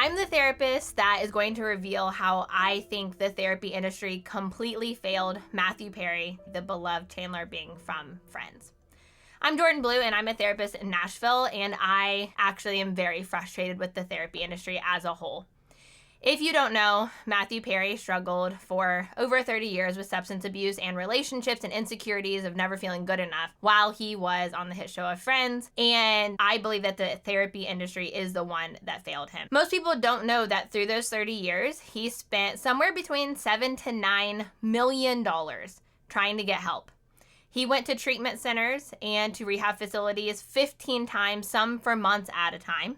I'm the therapist that is going to reveal how I think the therapy industry completely failed Matthew Perry, the beloved Chandler Bing from Friends. I'm Jourdan Blue, and I'm a therapist in Nashville, and I actually am very frustrated with the therapy industry as a whole. If you don't know, Matthew Perry struggled for over 30 years with substance abuse and relationships and insecurities of never feeling good enough while he was on the hit show of Friends. And I believe that the therapy industry is the one that failed him. Most people don't know that through those 30 years, he spent somewhere between $7 to $9 million trying to get help. He went to treatment centers and to rehab facilities 15 times, some for months at a time.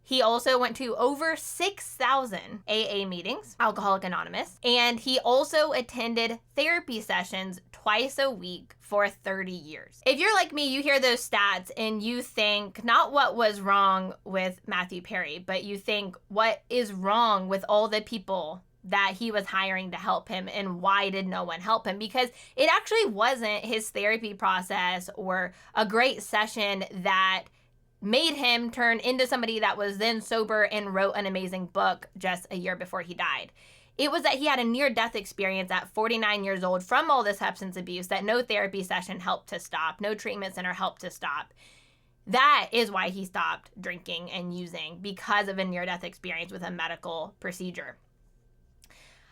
He also went to over 6,000 AA meetings, Alcoholics Anonymous, and he also attended therapy sessions twice a week for 30 years. If you're like me, you hear those stats and you think not what was wrong with Matthew Perry, but you think what is wrong with all the people that he was hiring to help him, and why did no one help him? Because it actually wasn't his therapy process or a great session that made him turn into somebody that was then sober and wrote an amazing book just a year before he died. It was that he had a near-death experience at 49 years old from all the substance abuse that no therapy session helped to stop, no treatment center helped to stop. That is why he stopped drinking and using, because of a near-death experience with a medical procedure.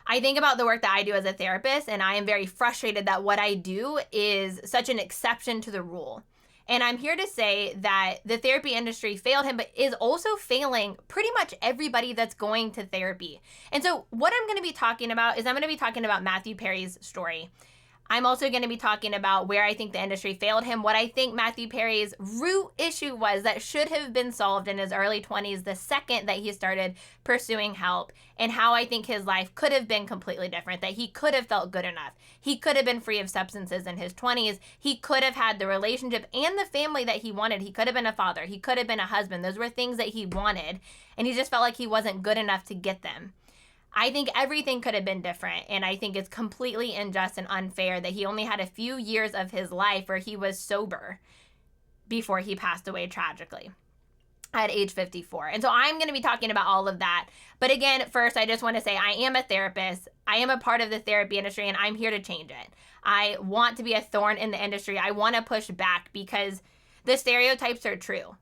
I think about the work that I do as a therapist, and I am very frustrated that what I do is such an exception to the rule. And I'm here to say that the therapy industry failed him, but is also failing pretty much everybody that's going to therapy. And so what I'm going to be talking about is I'm going to be talking about Matthew Perry's story. I'm also going to be talking about where I think the industry failed him, what I think Matthew Perry's root issue was that should have been solved in his early 20s the second that he started pursuing help, and how I think his life could have been completely different, that he could have felt good enough. He could have been free of substances in his 20s. He could have had the relationship and the family that he wanted. He could have been a father. He could have been a husband. Those were things that he wanted, and he just felt like he wasn't good enough to get them. I think everything could have been different, and I think it's completely unjust and unfair that he only had a few years of his life where he was sober before he passed away tragically at age 54. And so I'm going to be talking about all of that. But again, first, I just want to say I am a therapist. I am a part of the therapy industry, and I'm here to change it. I want to be a thorn in the industry. I want to push back because the stereotypes are true.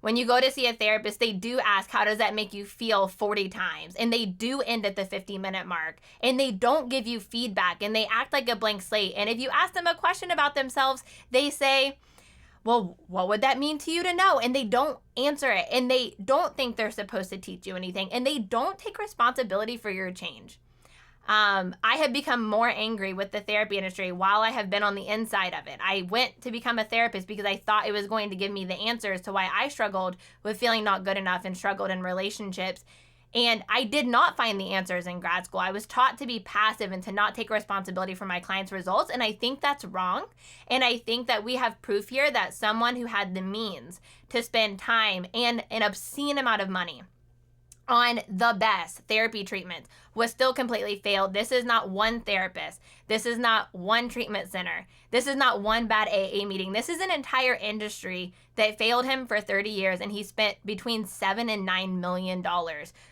When you go to see a therapist, they do ask, how does that make you feel 40 times? And they do end at the 50-minute mark. And they don't give you feedback. And they act like a blank slate. And if you ask them a question about themselves, they say, well, what would that mean to you to know? And they don't answer it. And they don't think they're supposed to teach you anything. And they don't take responsibility for your change. I have become more angry with the therapy industry while I have been on the inside of it. I went to become a therapist because I thought it was going to give me the answers to why I struggled with feeling not good enough and struggled in relationships. And I did not find the answers in grad school. I was taught to be passive and to not take responsibility for my clients' results. And I think that's wrong. And I think that we have proof here that someone who had the means to spend time and an obscene amount of money on the best therapy treatment was still completely failed. This is not one therapist. This is not one treatment center. This is not one bad AA meeting. This is an entire industry that failed him for 30 years, and he spent between $7 and $9 million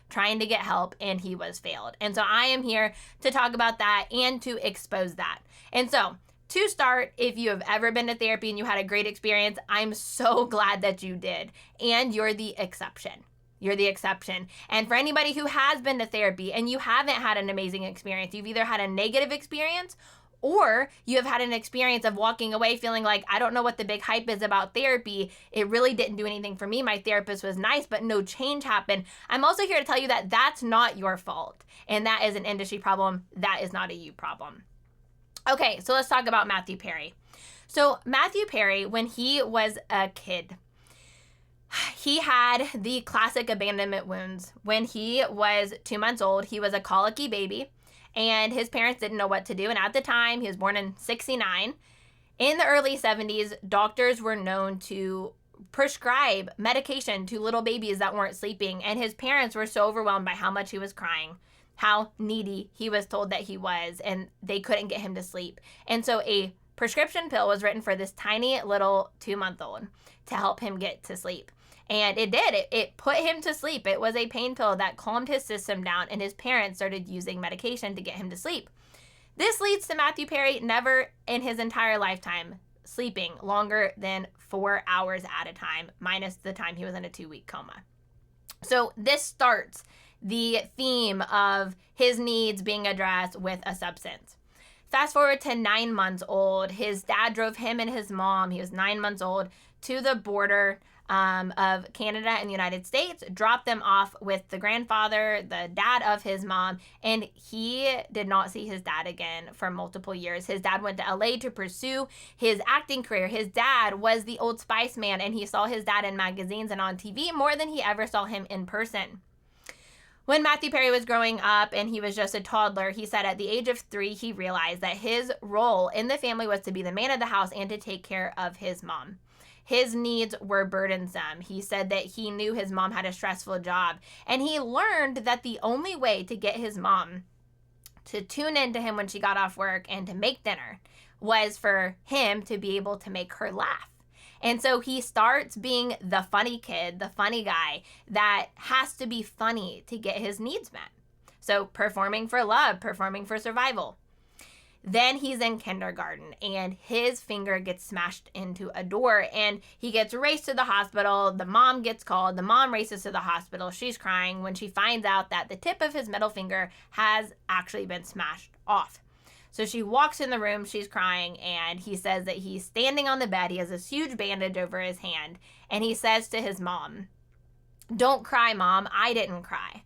trying to get help, and he was failed. And so I am here to talk about that and to expose that. And so to start, if you have ever been to therapy and you had a great experience, I'm so glad that you did, and you're the exception. You're the exception. And for anybody who has been to therapy and you haven't had an amazing experience, you've either had a negative experience or you have had an experience of walking away feeling like, I don't know what the big hype is about therapy. It really didn't do anything for me. My therapist was nice, but no change happened. I'm also here to tell you that that's not your fault. And that is an industry problem. That is not a you problem. Okay, so let's talk about Matthew Perry. So Matthew Perry, when he was a kid, he had the classic abandonment wounds. When he was 2 months old, he was a colicky baby, and his parents didn't know what to do. And at the time, he was born in 1969. In the early 1970s, doctors were known to prescribe medication to little babies that weren't sleeping. And his parents were so overwhelmed by how much he was crying, how needy he was told that he was, and they couldn't get him to sleep. And so a prescription pill was written for this tiny little 2-month-old to help him get to sleep. And it did. It put him to sleep. It was a pain pill that calmed his system down, and his parents started using medication to get him to sleep. This leads to Matthew Perry never in his entire lifetime sleeping longer than 4 hours at a time, minus the time he was in a 2-week coma. So this starts the theme of his needs being addressed with a substance. Fast forward to 9 months old, his dad drove him and his mom, he was 9 months old, to the border of Canada and the United States, dropped them off with the grandfather, the dad of his mom, and he did not see his dad again for multiple years. His dad went to LA to pursue his acting career. His dad was the Old Spice man, and he saw his dad in magazines and on TV more than he ever saw him in person. When Matthew Perry was growing up and he was just a toddler, he said at the age of 3, he realized that his role in the family was to be the man of the house and to take care of his mom. His needs were burdensome. He said that he knew his mom had a stressful job, and he learned that the only way to get his mom to tune into him when she got off work and to make dinner was for him to be able to make her laugh. And so he starts being the funny kid, the funny guy that has to be funny to get his needs met. So performing for love, performing for survival. Then he's in kindergarten and his finger gets smashed into a door and he gets raced to the hospital. The mom gets called. The mom races to the hospital. She's crying when she finds out that the tip of his middle finger has actually been smashed off. So she walks in the room, she's crying, and he says that he's standing on the bed. He has this huge bandage over his hand, and he says to his mom, "Don't cry, Mom, I didn't cry."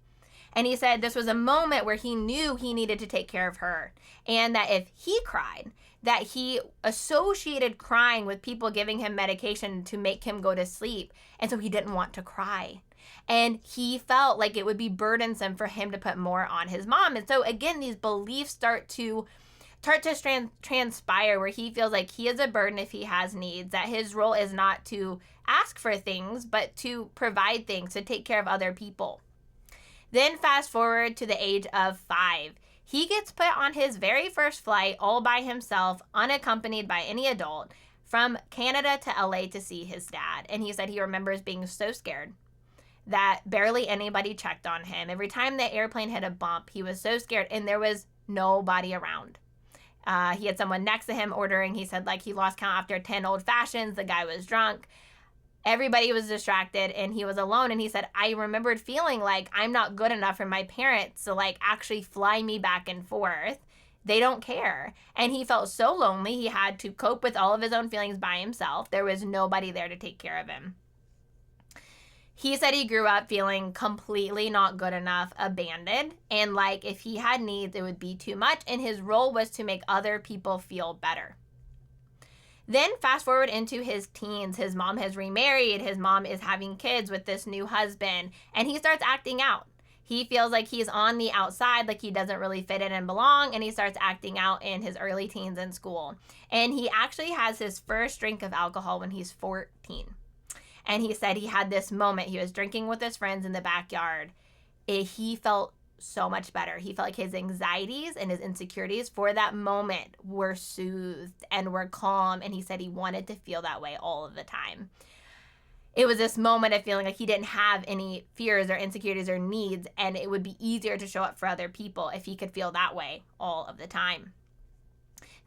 And he said this was a moment where he knew he needed to take care of her, and that if he cried, that he associated crying with people giving him medication to make him go to sleep, and so he didn't want to cry. And he felt like it would be burdensome for him to put more on his mom. And so again, these beliefs start to transpire where he feels like he is a burden if he has needs, that his role is not to ask for things, but to provide things, to take care of other people. Then fast forward to the age of 5. He gets put on his very first flight all by himself, unaccompanied by any adult, from Canada to LA to see his dad. And he said he remembers being so scared that barely anybody checked on him. Every time the airplane hit a bump, he was so scared and there was nobody around. He had someone next to him ordering. He said like he lost count after 10 old fashions. The guy was drunk. Everybody was distracted and he was alone. And he said, I remembered feeling like I'm not good enough for my parents to like actually fly me back and forth. They don't care. And he felt so lonely. He had to cope with all of his own feelings by himself. There was nobody there to take care of him. He said he grew up feeling completely not good enough, abandoned, and like if he had needs, it would be too much, and his role was to make other people feel better. Then fast forward into his teens, his mom has remarried, his mom is having kids with this new husband, and he starts acting out. He feels like he's on the outside, like he doesn't really fit in and belong, and he starts acting out in his early teens in school. And he actually has his first drink of alcohol when he's 14. And he said he had this moment. He was drinking with his friends in the backyard. He felt so much better. He felt like his anxieties and his insecurities for that moment were soothed and were calm. And he said he wanted to feel that way all of the time. It was this moment of feeling like he didn't have any fears or insecurities or needs. And it would be easier to show up for other people if he could feel that way all of the time.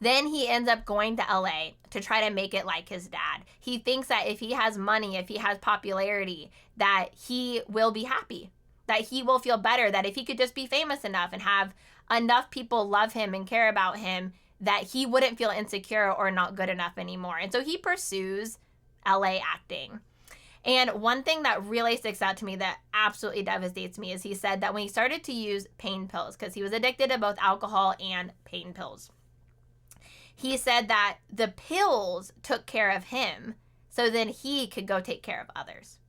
Then he ends up going to LA to try to make it like his dad. He thinks that if he has money, if he has popularity, that he will be happy, that he will feel better, that if he could just be famous enough and have enough people love him and care about him, that he wouldn't feel insecure or not good enough anymore. And so he pursues LA acting. And one thing that really sticks out to me that absolutely devastates me is he said that when he started to use pain pills, because he was addicted to both alcohol and pain pills, he said that the pills took care of him so then he could go take care of others.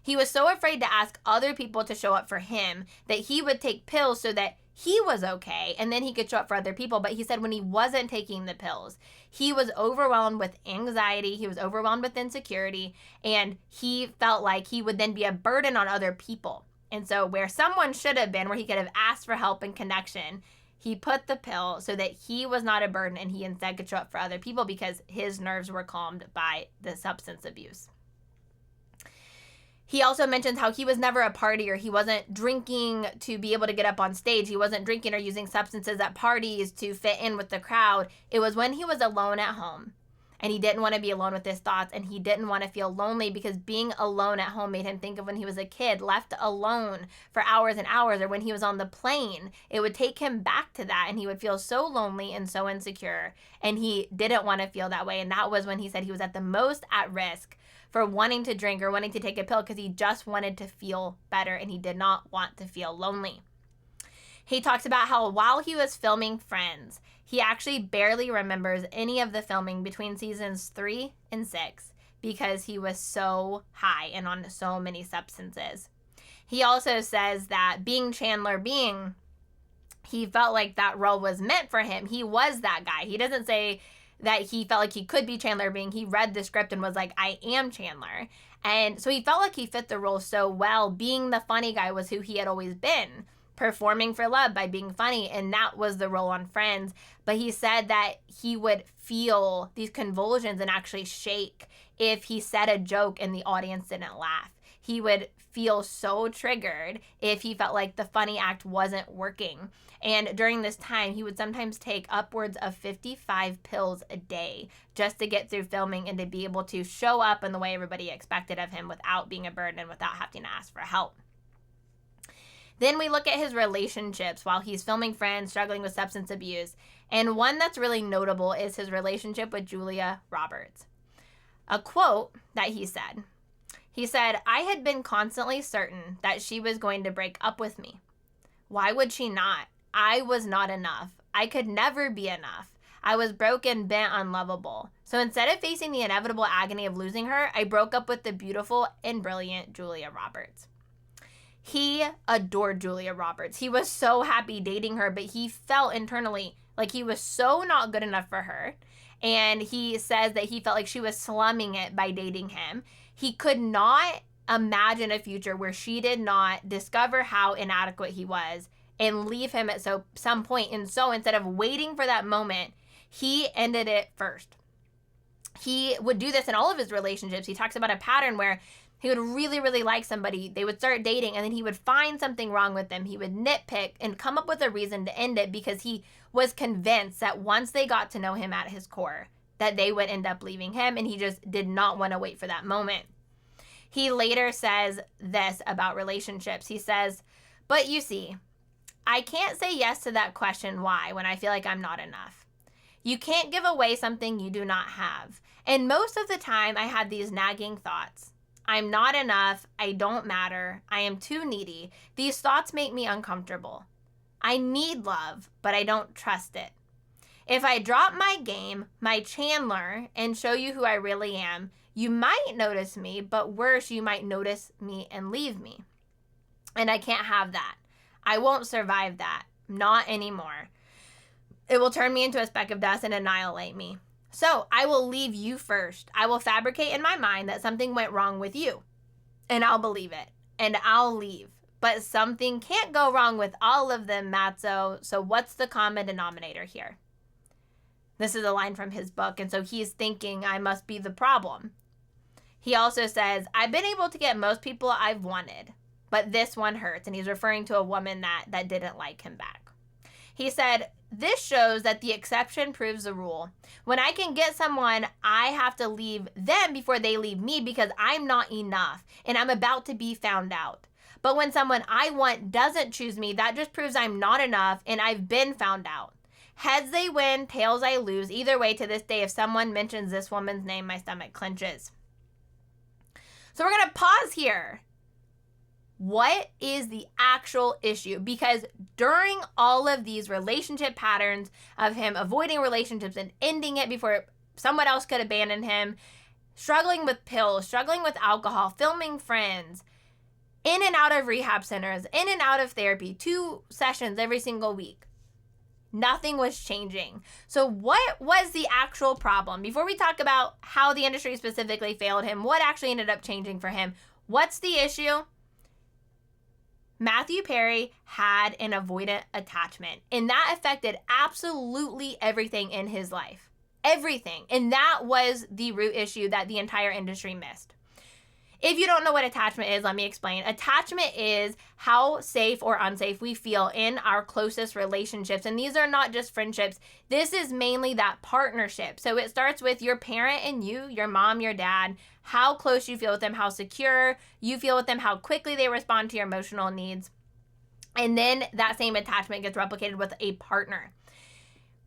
He was so afraid to ask other people to show up for him that he would take pills so that he was okay and then he could show up for other people. But he said when he wasn't taking the pills, he was overwhelmed with anxiety, he was overwhelmed with insecurity, and he felt like he would then be a burden on other people. And so where someone should have been, where he could have asked for help and connection, he put the pill so that he was not a burden and he instead could show up for other people because his nerves were calmed by the substance abuse. He also mentions how he was never a partier. He wasn't drinking to be able to get up on stage. He wasn't drinking or using substances at parties to fit in with the crowd. It was when he was alone at home and he didn't want to be alone with his thoughts, and he didn't want to feel lonely, because being alone at home made him think of when he was a kid, left alone for hours and hours, or when he was on the plane. It would take him back to that, and he would feel so lonely and so insecure, and he didn't want to feel that way. And that was when he said he was at the most at risk for wanting to drink or wanting to take a pill, because he just wanted to feel better and he did not want to feel lonely. He talks about how while he was filming Friends, he actually barely remembers any of the filming between seasons 3 and 6 because he was so high and on so many substances. He also says that being Chandler Bing, he felt like that role was meant for him. He was that guy. He doesn't say that he felt like he could be Chandler Bing. He read the script and was like, I am Chandler. And so he felt like he fit the role so well. Being the funny guy was who he had always been, performing for love by being funny, and that was the role on Friends. But he said that he would feel these convulsions and actually shake if he said a joke and the audience didn't laugh. He would feel so triggered if he felt like the funny act wasn't working. And during this time, he would sometimes take upwards of 55 pills a day just to get through filming and to be able to show up in the way everybody expected of him without being a burden and without having to ask for help. Then we look at his relationships while he's filming Friends, struggling with substance abuse. And one that's really notable is his relationship with Julia Roberts. A quote that he said, I had been constantly certain that she was going to break up with me. Why would she not? I was not enough. I could never be enough. I was broken, bent, unlovable. So instead of facing the inevitable agony of losing her, I broke up with the beautiful and brilliant Julia Roberts. He adored Julia Roberts. He was so happy dating her, but he felt internally like he was so not good enough for her. And he says that he felt like she was slumming it by dating him. He could not imagine a future where she did not discover how inadequate he was and leave him at some point. And so instead of waiting for that moment, he ended it first. He would do this in all of his relationships. He talks about a pattern where he would really, really like somebody. They would start dating, and then he would find something wrong with them. He would nitpick and come up with a reason to end it because he was convinced that once they got to know him at his core, that they would end up leaving him, and he just did not want to wait for that moment. He later says this about relationships. He says, but you see, I can't say yes to that question why when I feel like I'm not enough. You can't give away something you do not have. And most of the time I had these nagging thoughts. I'm not enough. I don't matter. I am too needy. These thoughts make me uncomfortable. I need love, but I don't trust it. If I drop my game, my Chandler, and show you who I really am, you might notice me, but worse, you might notice me and leave me. And I can't have that. I won't survive that. Not anymore. It will turn me into a speck of dust and annihilate me. So I will leave you first. I will fabricate in my mind that something went wrong with you, and I'll believe it, and I'll leave. But something can't go wrong with all of them, Matzo. So what's the common denominator here? This is a line from his book, and so he's thinking I must be the problem. He also says, I've been able to get most people I've wanted, but this one hurts, and he's referring to a woman that didn't like him back. He said, this shows that the exception proves the rule. When I can get someone, I have to leave them before they leave me because I'm not enough and I'm about to be found out. But when someone I want doesn't choose me, that just proves I'm not enough and I've been found out. Heads they win, tails I lose. Either way, to this day, if someone mentions this woman's name, my stomach clenches. So we're going to pause here. What is the actual issue? Because during all of these relationship patterns of him avoiding relationships and ending it before someone else could abandon him, struggling with pills, struggling with alcohol, filming Friends, in and out of rehab centers, in and out of therapy, 2 sessions every single week, nothing was changing. So what was the actual problem? Before we talk about how the industry specifically failed him, what actually ended up changing for him, what's the issue? Matthew Perry had an avoidant attachment, and that affected absolutely everything in his life. Everything. And that was the root issue that the entire industry missed. If you don't know what attachment is, let me explain. Attachment is how safe or unsafe we feel in our closest relationships. And these are not just friendships. This is mainly that partnership. So it starts with your parent and you, your mom, your dad, how close you feel with them, how secure you feel with them, how quickly they respond to your emotional needs. And then that same attachment gets replicated with a partner.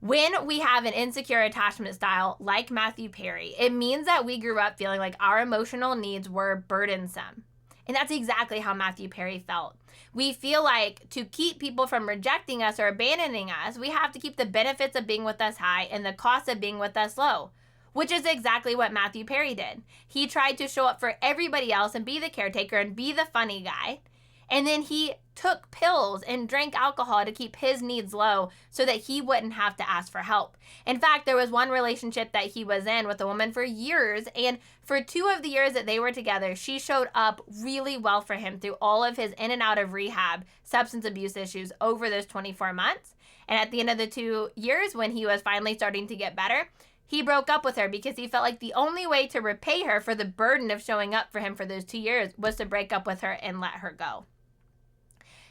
When we have an insecure attachment style like Matthew Perry, it means that we grew up feeling like our emotional needs were burdensome. And that's exactly how Matthew Perry felt. We feel like to keep people from rejecting us or abandoning us, we have to keep the benefits of being with us high and the cost of being with us low, which is exactly what Matthew Perry did. He tried to show up for everybody else and be the caretaker and be the funny guy. And then he took pills and drank alcohol to keep his needs low so that he wouldn't have to ask for help. In fact, there was one relationship that he was in with a woman for years, and for 2 of the years that they were together, she showed up really well for him through all of his in and out of rehab substance abuse issues over those 24 months. And at the end of the 2 years, when he was finally starting to get better, he broke up with her because he felt like the only way to repay her for the burden of showing up for him for those 2 years was to break up with her and let her go.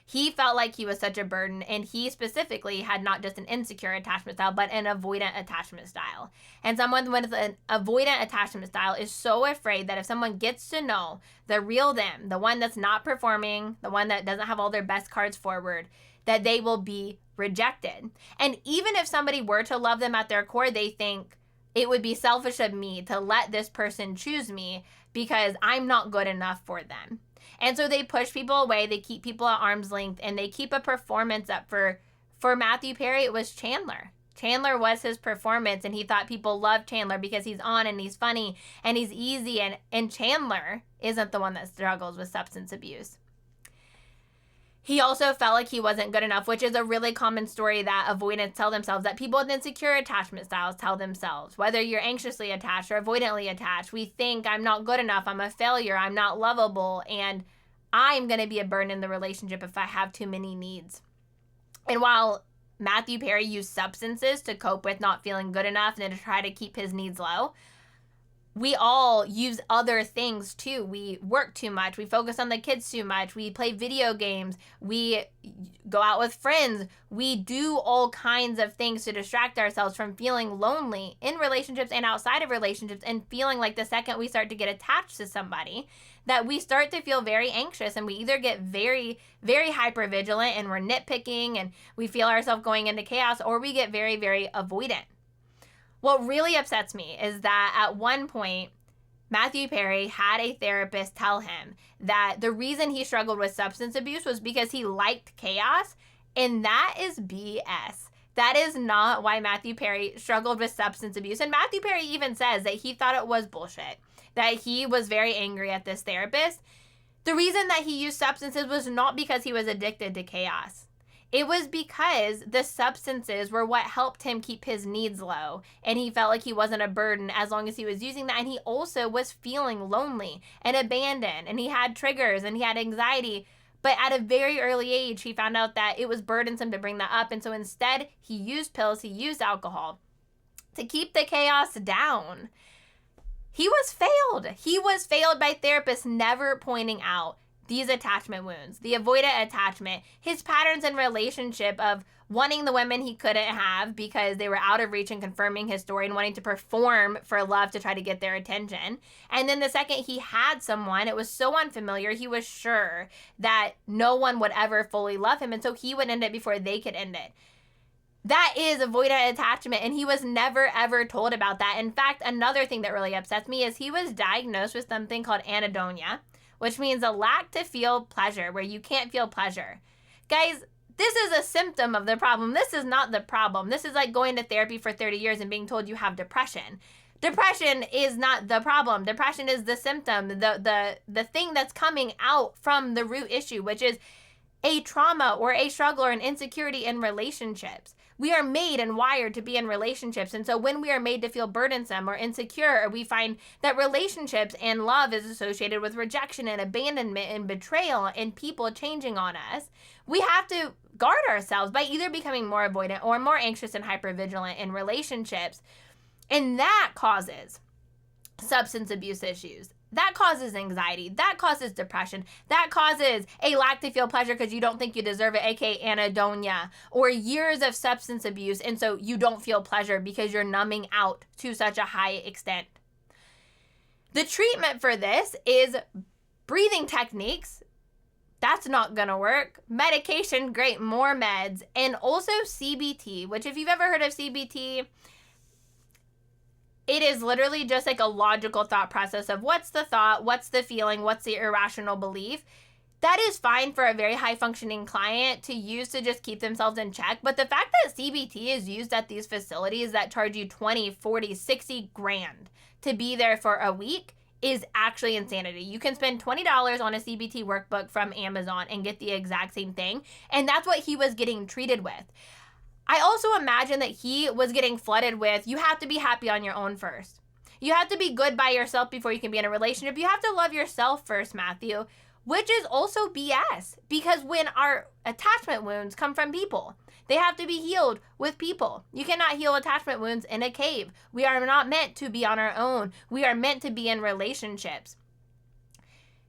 He felt like he was such a burden, and he specifically had not just an insecure attachment style, but an avoidant attachment style. And someone with an avoidant attachment style is so afraid that if someone gets to know the real them, the one that's not performing, the one that doesn't have all their best cards forward, that they will be rejected. And even if somebody were to love them at their core, they think it would be selfish of me to let this person choose me because I'm not good enough for them. And so they push people away, they keep people at arm's length, and they keep a performance up. For Matthew Perry, it was Chandler. Chandler was his performance, and he thought people loved Chandler because he's on and he's funny and he's easy, and Chandler isn't the one that struggles with substance abuse. He also felt like he wasn't good enough, which is a really common story that avoidants tell themselves, that people with insecure attachment styles tell themselves. Whether you're anxiously attached or avoidantly attached, we think I'm not good enough, I'm a failure, I'm not lovable, and I'm going to be a burden in the relationship if I have too many needs. And while Matthew Perry used substances to cope with not feeling good enough and to try to keep his needs low, we all use other things too. We work too much. We focus on the kids too much. We play video games. We go out with friends. We do all kinds of things to distract ourselves from feeling lonely in relationships and outside of relationships, and feeling like the second we start to get attached to somebody, that we start to feel very anxious, and we either get very, very hypervigilant and we're nitpicking and we feel ourselves going into chaos, or we get very, very avoidant. What really upsets me is that at one point, Matthew Perry had a therapist tell him that the reason he struggled with substance abuse was because he liked chaos, and that is BS. That is not why Matthew Perry struggled with substance abuse. And Matthew Perry even says that he thought it was bullshit, that he was very angry at this therapist. The reason that he used substances was not because he was addicted to chaos. It was because the substances were what helped him keep his needs low, and he felt like he wasn't a burden as long as he was using that. And he also was feeling lonely and abandoned, and he had triggers and he had anxiety. But at a very early age, he found out that it was burdensome to bring that up. And so instead, he used pills, he used alcohol to keep the chaos down. He was failed. He was failed by therapists never pointing out these attachment wounds, the avoidant attachment, his patterns in relationship of wanting the women he couldn't have because they were out of reach and confirming his story, and wanting to perform for love to try to get their attention. And then the second he had someone, it was so unfamiliar, he was sure that no one would ever fully love him, and so he would end it before they could end it. That is avoidant attachment, and he was never, ever told about that. In fact, another thing that really upsets me is he was diagnosed with something called anhedonia, which means a lack to feel pleasure, where you can't feel pleasure. Guys, this is a symptom of the problem. This is not the problem. This is like going to therapy for 30 years and being told you have depression. Depression is not the problem. Depression is the symptom, the thing that's coming out from the root issue, which is a trauma or a struggle or an insecurity in relationships. We are made and wired to be in relationships. And so when we are made to feel burdensome or insecure, or we find that relationships and love is associated with rejection and abandonment and betrayal and people changing on us, we have to guard ourselves by either becoming more avoidant or more anxious and hypervigilant in relationships. And that causes substance abuse issues. That causes anxiety. That causes depression. That causes a lack to feel pleasure because you don't think you deserve it, aka anhedonia, or years of substance abuse, and so you don't feel pleasure because you're numbing out to such a high extent. The treatment for this is breathing techniques. That's not gonna work. Medication, great, more meds, and also CBT, which if you've ever heard of CBT, it is literally just like a logical thought process of what's the thought, what's the feeling, what's the irrational belief. That is fine for a very high functioning client to use to just keep themselves in check. But the fact that CBT is used at these facilities that charge you 20, 40, 60 grand to be there for a week is actually insanity. You can spend $20 on a CBT workbook from Amazon and get the exact same thing. And that's what he was getting treated with. I also imagine that he was getting flooded with, you have to be happy on your own first. You have to be good by yourself before you can be in a relationship. You have to love yourself first, Matthew, which is also BS, because when our attachment wounds come from people, they have to be healed with people. You cannot heal attachment wounds in a cave. We are not meant to be on our own. We are meant to be in relationships.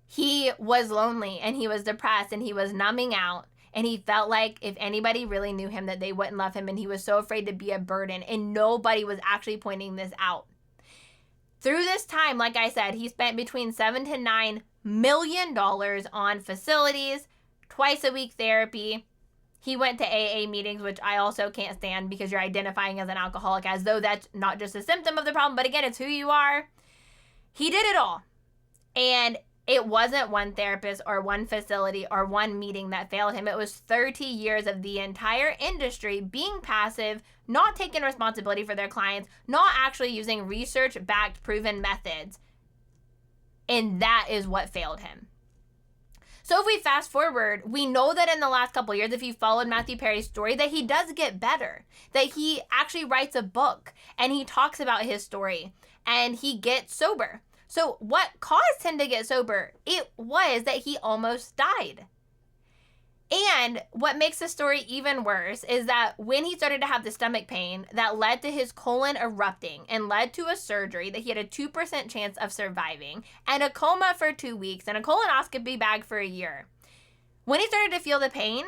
He was lonely and he was depressed and he was numbing out. And he felt like if anybody really knew him that they wouldn't love him, and he was so afraid to be a burden, and nobody was actually pointing this out. Through this time, like I said, he spent between $7 to $9 million on facilities, twice a week therapy. He went to AA meetings, which I also can't stand because you're identifying as an alcoholic as though that's not just a symptom of the problem, but again, it's who you are. He did it all. And it wasn't one therapist or one facility or one meeting that failed him. It was 30 years of the entire industry being passive, not taking responsibility for their clients, not actually using research-backed proven methods. And that is what failed him. So if we fast forward, we know that in the last couple of years, if you followed Matthew Perry's story, that he does get better, that he actually writes a book and he talks about his story and he gets sober. So what caused him to get sober? It was that he almost died. And what makes the story even worse is that when he started to have the stomach pain that led to his colon erupting and led to a surgery that he had a 2% chance of surviving and a coma for 2 weeks and a colonoscopy bag for a year. When he started to feel the pain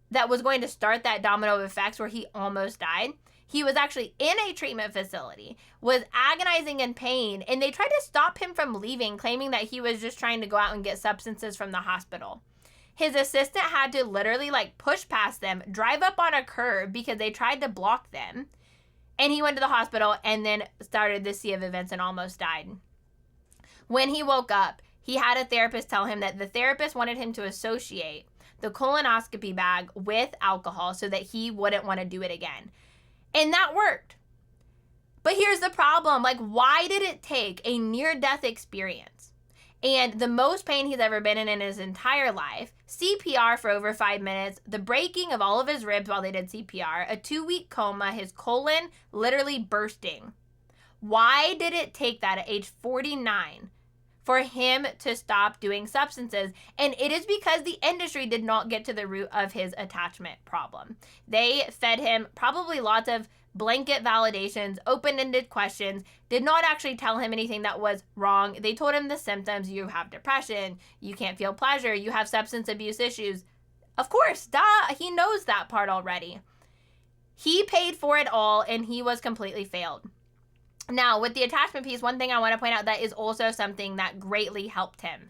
that was going to start that domino of effects where he almost died, he was actually in a treatment facility, was agonizing in pain, and they tried to stop him from leaving, claiming that he was just trying to go out and get substances from the hospital. His assistant had to literally push past them, drive up on a curb because they tried to block them, and he went to the hospital and then started the sea of events and almost died. When he woke up, he had a therapist tell him that the therapist wanted him to associate the colonoscopy bag with alcohol so that he wouldn't want to do it again. And that worked. But here's the problem. Why did it take a near-death experience and the most pain he's ever been in his entire life, CPR for over 5 minutes, the breaking of all of his ribs while they did CPR, a 2-week coma, his colon literally bursting? Why did it take that at age 49 for him to stop doing substances? And it is because the industry did not get to the root of his attachment problem. They fed him probably lots of blanket validations, open-ended questions, did not actually tell him anything that was wrong. They told him the symptoms: you have depression, you can't feel pleasure, you have substance abuse issues. Of course, duh, he knows that part already. He paid for it all and he was completely failed. Now, with the attachment piece, one thing I want to point out that is also something that greatly helped him.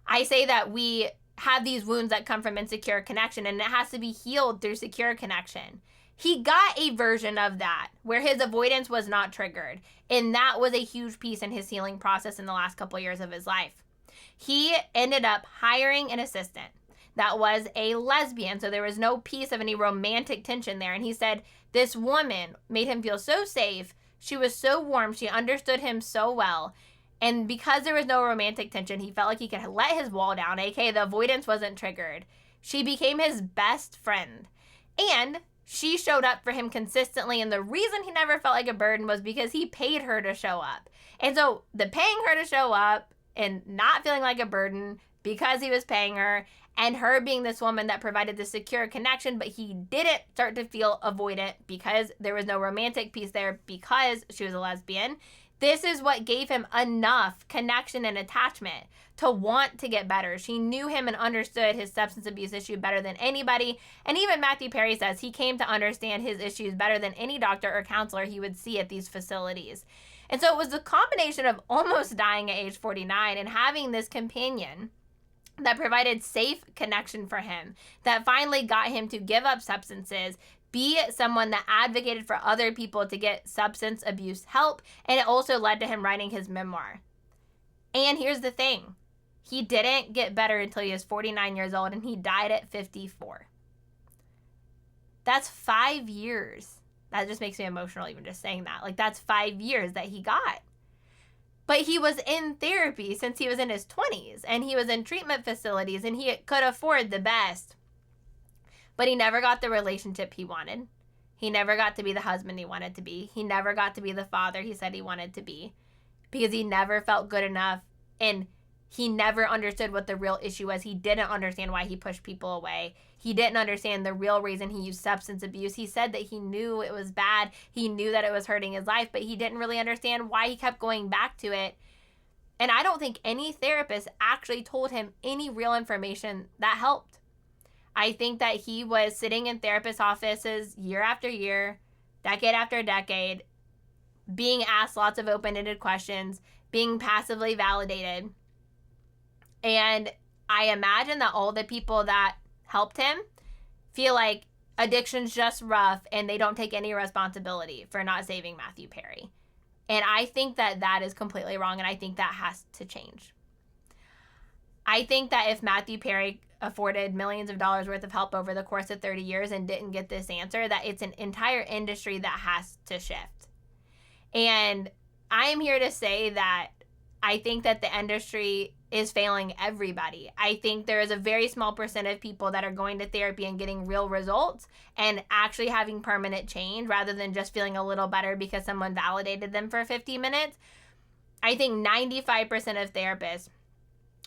I say that we have these wounds that come from insecure connection, and it has to be healed through secure connection. He got a version of that where his avoidance was not triggered, and that was a huge piece in his healing process in the last couple of years of his life. He ended up hiring an assistant that was a lesbian, so there was no piece of any romantic tension there, and he said this woman made him feel so safe. She was so warm. She understood him so well. And because there was no romantic tension, he felt like he could let his wall down, aka the avoidance wasn't triggered. She became his best friend. And she showed up for him consistently. And the reason he never felt like a burden was because he paid her to show up. And so the paying her to show up and not feeling like a burden because he was paying her, and her being this woman that provided the secure connection, but he didn't start to feel avoidant because there was no romantic piece there because she was a lesbian. This is what gave him enough connection and attachment to want to get better. She knew him and understood his substance abuse issue better than anybody. And even Matthew Perry says he came to understand his issues better than any doctor or counselor he would see at these facilities. And so it was the combination of almost dying at age 49 and having this companion that provided safe connection for him, that finally got him to give up substances, be someone that advocated for other people to get substance abuse help, and it also led to him writing his memoir. And here's the thing. He didn't get better until he was 49 years old, and he died at 54. That's 5 years. That just makes me emotional even just saying that. Like, that's 5 years that he got. But he was in therapy since he was in his 20s, and he was in treatment facilities, and he could afford the best. But he never got the relationship he wanted. He never got to be the husband he wanted to be. He never got to be the father he said he wanted to be, because he never felt good enough, and he never understood what the real issue was. He didn't understand why he pushed people away. He didn't understand the real reason he used substance abuse. He said that he knew it was bad. He knew that it was hurting his life, but he didn't really understand why he kept going back to it. And I don't think any therapist actually told him any real information that helped. I think that he was sitting in therapist offices year after year, decade after decade, being asked lots of open-ended questions, being passively validated. And I imagine that all the people that helped him feel like addiction's just rough and they don't take any responsibility for not saving Matthew Perry. And I think that that is completely wrong, and I think that has to change. I think that if Matthew Perry afforded millions of dollars worth of help over the course of 30 years and didn't get this answer, that it's an entire industry that has to shift. And I am here to say that I think that the industry is failing everybody. I think there is a very small percent of people that are going to therapy and getting real results and actually having permanent change rather than just feeling a little better because someone validated them for 50 minutes. I think 95% of therapists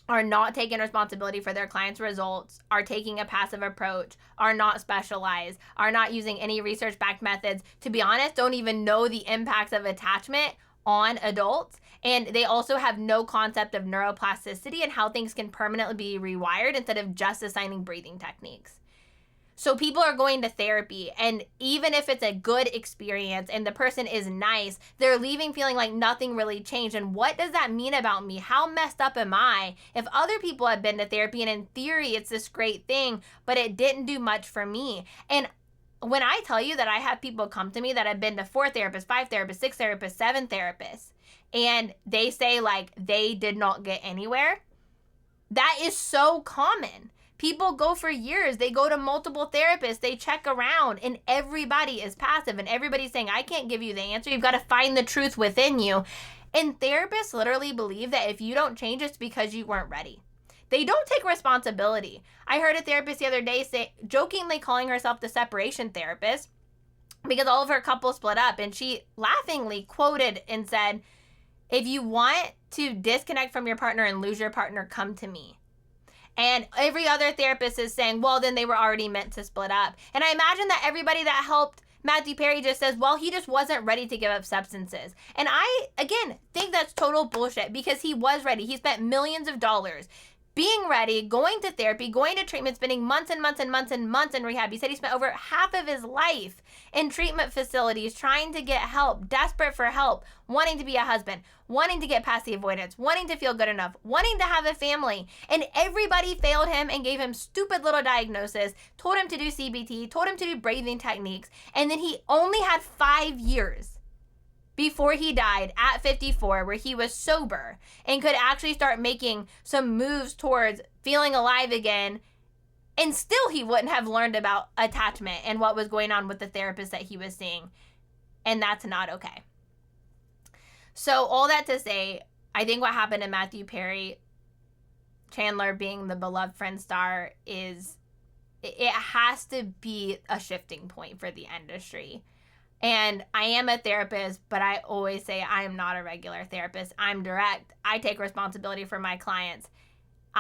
are not taking responsibility for their clients' results, are taking a passive approach, are not specialized, are not using any research-backed methods. To be honest, don't even know the impacts of attachment on adults. And they also have no concept of neuroplasticity and how things can permanently be rewired instead of just assigning breathing techniques. So people are going to therapy, and even if it's a good experience and the person is nice, they're leaving feeling like nothing really changed. And what does that mean about me? How messed up am I? If other people have been to therapy and in theory it's this great thing, but it didn't do much for me. And when I tell you that I have people come to me that have been to 4 therapists, 5 therapists, 6 therapists, 7 therapists, and they say like they did not get anywhere, that is so common. People go for years. They go to multiple therapists. They check around, and everybody is passive, and everybody's saying, I can't give you the answer. You've got to find the truth within you. And therapists literally believe that if you don't change, it's because you weren't ready. They don't take responsibility. I heard a therapist the other day say, jokingly calling herself the separation therapist, because all of her couples split up, and she laughingly quoted and said, if you want to disconnect from your partner and lose your partner, come to me. And every other therapist is saying, well, then they were already meant to split up. And I imagine that everybody that helped Matthew Perry just says, well, he just wasn't ready to give up substances. And I, again, think that's total bullshit, because he was ready. He spent millions of dollars being ready, going to therapy, going to treatment, spending months and months and months and months in rehab. He said he spent over half of his life in treatment facilities trying to get help, desperate for help, wanting to be a husband, wanting to get past the avoidance, wanting to feel good enough, wanting to have a family. And everybody failed him and gave him stupid little diagnoses, told him to do CBT, told him to do breathing techniques. And then he only had 5 years before he died at 54, where he was sober and could actually start making some moves towards feeling alive again. And still he wouldn't have learned about attachment and what was going on with the therapist that he was seeing. And that's not okay. So all that to say, I think what happened to Matthew Perry, Chandler being the beloved friend star, is it has to be a shifting point for the industry. And I am a therapist, but I always say I am not a regular therapist. I'm direct. I take responsibility for my clients.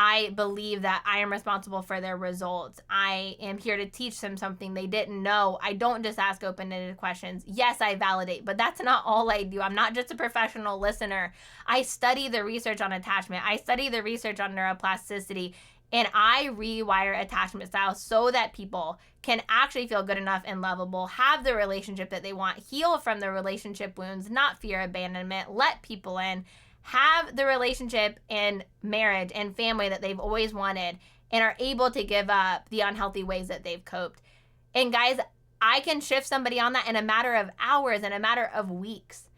I believe that I am responsible for their results. I am here to teach them something they didn't know. I don't just ask open-ended questions. Yes, I validate, but that's not all I do. I'm not just a professional listener. I study the research on attachment. I study the research on neuroplasticity, and I rewire attachment styles so that people can actually feel good enough and lovable, have the relationship that they want, heal from the relationship wounds, not fear abandonment, let people in, have the relationship and marriage and family that they've always wanted, and are able to give up the unhealthy ways that they've coped. And guys, I can shift somebody on that in a matter of hours, in a matter of weeks.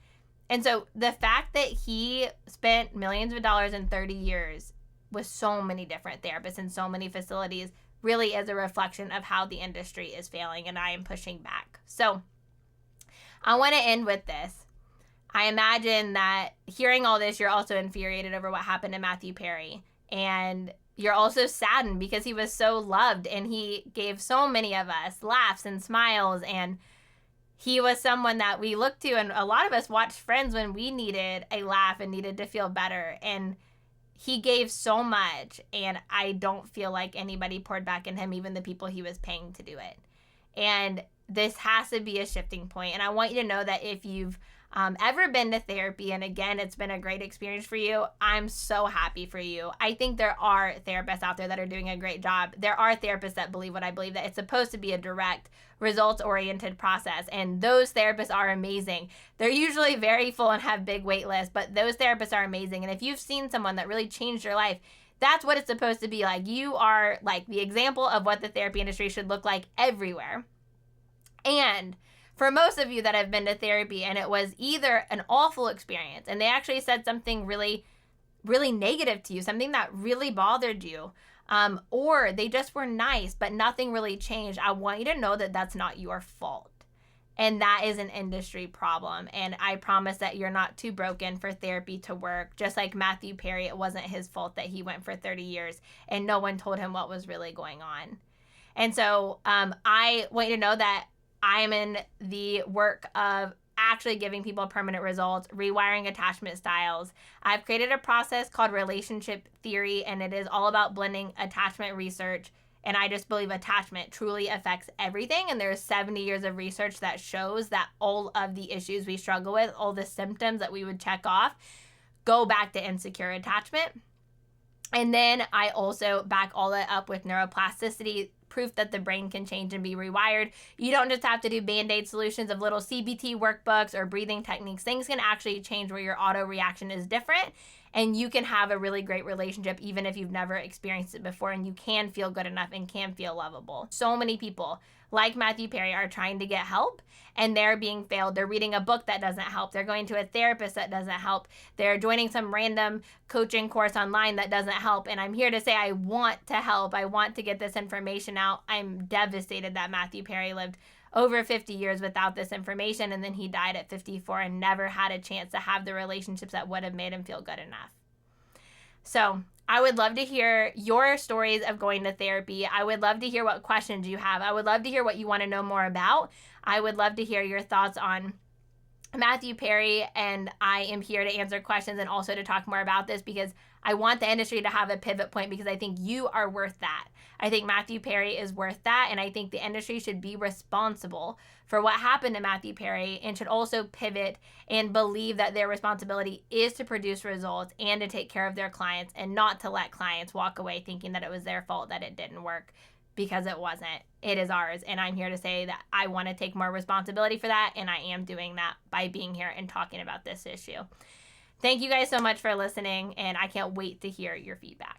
And so the fact that he spent millions of dollars in 30 years with so many different therapists and so many facilities really is a reflection of how the industry is failing, and I am pushing back. So I want to end with this. I imagine that hearing all this, you're also infuriated over what happened to Matthew Perry. And you're also saddened because he was so loved and he gave so many of us laughs and smiles. And he was someone that we looked to. And a lot of us watched Friends when we needed a laugh and needed to feel better. And he gave so much. And I don't feel like anybody poured back in him, even the people he was paying to do it. And this has to be a shifting point. And I want you to know that if you've ever been to therapy, and again, it's been a great experience for you, I'm so happy for you. I think there are therapists out there that are doing a great job. There are therapists that believe what I believe, that it's supposed to be a direct, results-oriented process, and those therapists are amazing. They're usually very full and have big wait lists, but those therapists are amazing. And if you've seen someone that really changed your life, that's what it's supposed to be like. You are like the example of what the therapy industry should look like everywhere. And for most of you that have been to therapy and it was either an awful experience and they actually said something really, really negative to you, something that really bothered you, or they just were nice, but nothing really changed, I want you to know that that's not your fault. And that is an industry problem. And I promise that you're not too broken for therapy to work. Just like Matthew Perry, it wasn't his fault that he went for 30 years and no one told him what was really going on. And so I want you to know that I'm in the work of actually giving people permanent results, rewiring attachment styles. I've created a process called relationship theory, and it is all about blending attachment research. And I just believe attachment truly affects everything. And there's 70 years of research that shows that all of the issues we struggle with, all the symptoms that we would check off, go back to insecure attachment. And then I also back all that up with neuroplasticity, proof that the brain can change and be rewired. You don't just have to do Band-Aid solutions of little CBT workbooks or breathing techniques. Things can actually change where your auto reaction is different, and you can have a really great relationship even if you've never experienced it before, and you can feel good enough and can feel lovable. So many people like Matthew Perry are trying to get help and they're being failed. They're reading a book that doesn't help. They're going to a therapist that doesn't help. They're joining some random coaching course online that doesn't help. And I'm here to say I want to help. I want to get this information out. I'm devastated that Matthew Perry lived over 50 years without this information, and then he died at 54 and never had a chance to have the relationships that would have made him feel good enough. So I would love to hear your stories of going to therapy. I would love to hear what questions you have. I would love to hear what you want to know more about. I would love to hear your thoughts on Matthew Perry, and I am here to answer questions and also to talk more about this because I want the industry to have a pivot point because I think you are worth that. I think Matthew Perry is worth that, and I think the industry should be responsible for what happened to Matthew Perry and should also pivot and believe that their responsibility is to produce results and to take care of their clients and not to let clients walk away thinking that it was their fault that it didn't work, because it wasn't. It is ours, and I'm here to say that I want to take more responsibility for that, and I am doing that by being here and talking about this issue. Thank you guys so much for listening, and I can't wait to hear your feedback.